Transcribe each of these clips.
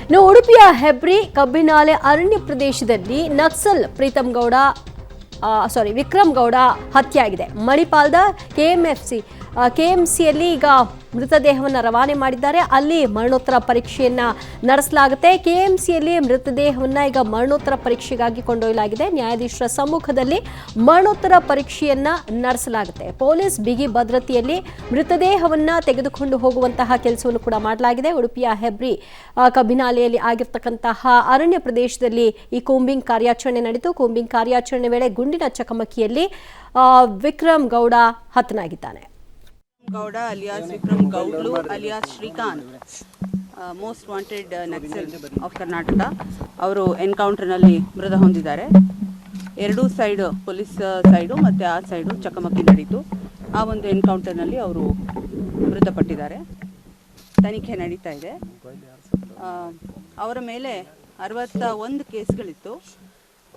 ಇನ್ನು ಉಡುಪಿಯ ಹೆಬ್ರಿ ಕಬ್ಬಿನಾಲೆ ಅರಣ್ಯ ಪ್ರದೇಶದಲ್ಲಿ ನಕ್ಸಲ್ ವಿಕ್ರಮ್ ಗೌಡ ಹತ್ಯೆಯಾಗಿದೆ. ಮಣಿಪಾಲದ ಕೆಎಂಸಿಯಲ್ಲಿ ಈಗ ಮೃತದೇಹವನ್ನು ರವಾನೆ ಮಾಡಿದ್ದಾರೆ. ಅಲ್ಲಿ ಮರಣೋತ್ತರ ಪರೀಕ್ಷೆಯನ್ನ ನಡೆಸಲಾಗುತ್ತೆ. ಕೆಎಂಸಿಯಲ್ಲಿ ಮೃತದೇಹವನ್ನು ಈಗ ಮರಣೋತ್ತರ ಪರೀಕ್ಷೆಗಾಗಿ ಕೊಂಡೊಯ್ಯಲಾಗಿದೆ. ನ್ಯಾಯಾಧೀಶರ ಸಮ್ಮುಖದಲ್ಲಿ ಮರಣೋತ್ತರ ಪರೀಕ್ಷೆಯನ್ನ ನಡೆಸಲಾಗುತ್ತೆ. ಪೊಲೀಸ್ ಬಿಗಿ ಭದ್ರತೆಯಲ್ಲಿ ಮೃತದೇಹವನ್ನ ತೆಗೆದುಕೊಂಡು ಹೋಗುವಂತಹ ಕೆಲಸವನ್ನು ಕೂಡ ಮಾಡಲಾಗಿದೆ. ಉಡುಪಿಯ ಹೆಬ್ರಿ ಕಬ್ಬಿನಾಲೆಯಲ್ಲಿ ಆಗಿರ್ತಕ್ಕಂತಹ ಅರಣ್ಯ ಪ್ರದೇಶದಲ್ಲಿ ಈ ಕೂಂಬಿಂಗ್ ಕಾರ್ಯಾಚರಣೆ ನಡೆಯಿತು. ಕೂಂಬಿಂಗ್ ಕಾರ್ಯಾಚರಣೆ ವೇಳೆ ಗುಂಡಿನ ಚಕಮಕಿಯಲ್ಲಿ ವಿಕ್ರಮ್ ಗೌಡ ಹತನಾಗಿದ್ದಾನೆ. Gowda alias Vikram Gowdlu alias Srikanth, most wanted Naxal of Karnataka. ಅವರು ಎನ್ಕೌಂಟರ್ನಲ್ಲಿ ಮೃತ ಹೊಂದಿದ್ದಾರೆ. ಎರಡೂ ಸೈಡ್, ಪೊಲೀಸ್ ಸೈಡು ಮತ್ತು ಆ ಸೈಡು ಚಕಮಕಿ ನಡೀತು. ಆ ಒಂದು ಎನ್ಕೌಂಟರ್ನಲ್ಲಿ ಅವರು ಮೃತಪಟ್ಟಿದ್ದಾರೆ. ತನಿಖೆ ನಡೀತಾ ಇದೆ. ಅವರ ಮೇಲೆ 61 ಕೇಸ್ಗಳಿತ್ತು.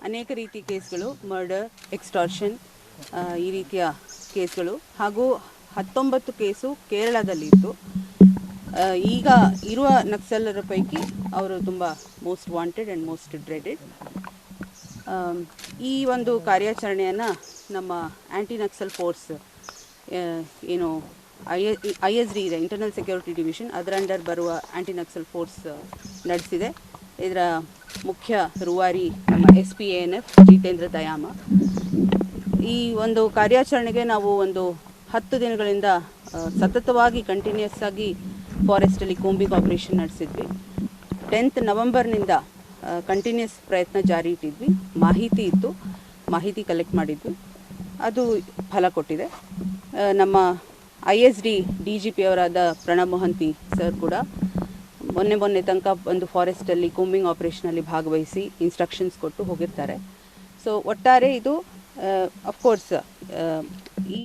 ಅನೇಕ ರೀತಿ ಕೇಸ್ಗಳು, ಮರ್ಡರ್, ಎಕ್ಸ್ಟಾರ್ಷನ್, ಈ ರೀತಿಯ ಕೇಸ್ಗಳು, ಹಾಗೂ 19 ಕೇಸು ಕೇರಳದಲ್ಲಿತ್ತು. ಈಗ ಇರುವ ನಕ್ಸಲರ ಪೈಕಿ ಅವರು ತುಂಬ most wanted and most dreaded. ಈ ಒಂದು ಕಾರ್ಯಾಚರಣೆಯನ್ನು ನಮ್ಮ ಆ್ಯಂಟಿ ನಕ್ಸಲ್ ಫೋರ್ಸ್ ಏನು ISD ಇದೆ, ಇಂಟರ್ನಲ್ ಸೆಕ್ಯೂರಿಟಿ ಡಿವಿಷನ್, ಅದರ ಅಂಡರ್ ಬರುವ ಆ್ಯಂಟಿ ನಕ್ಸಲ್ ಫೋರ್ಸ್ ನಡೆಸಿದೆ. ಇದರ ಮುಖ್ಯ ರೂವಾರಿ ನಮ್ಮ SPANF ಜಿತೇಂದ್ರ ದಯಾಮ. ಈ ಒಂದು ಕಾರ್ಯಾಚರಣೆಗೆ ನಾವು ಒಂದು 10 ದಿನಗಳಿಂದ ಸತತವಾಗಿ ಕಂಟಿನ್ಯೂಸ್ ಆಗಿ ಫಾರೆಸ್ಟಲ್ಲಿ ಕೂಂಬಿಂಗ್ ಆಪರೇಷನ್ ನಡೆಸಿದ್ವಿ. 10th ನವೆಂಬರ್ನಿಂದ ಕಂಟಿನ್ಯೂಸ್ ಪ್ರಯತ್ನ ಜಾರಿ ಇಟ್ಟಿದ್ವಿ. ಮಾಹಿತಿ ಇತ್ತು, ಮಾಹಿತಿ ಕಲೆಕ್ಟ್ ಮಾಡಿದ್ವಿ, ಅದು ಫಲ ಕೊಟ್ಟಿದೆ. ನಮ್ಮ ISD DGP ಅವರಾದ ಪ್ರಣಬ್ ಮೊಹಂತಿ ಸರ್ ಕೂಡ ಮೊನ್ನೆ ತನಕ ಒಂದು ಫಾರೆಸ್ಟಲ್ಲಿ ಕೂಂಬಿಂಗ್ ಆಪರೇಷನಲ್ಲಿ ಭಾಗವಹಿಸಿ ಇನ್ಸ್ಟ್ರಕ್ಷನ್ಸ್ ಕೊಟ್ಟು ಹೋಗಿರ್ತಾರೆ. ಸೊ ಒಟ್ಟಾರೆ ಇದು ಅಫ್ಕೋರ್ಸ್ ಈ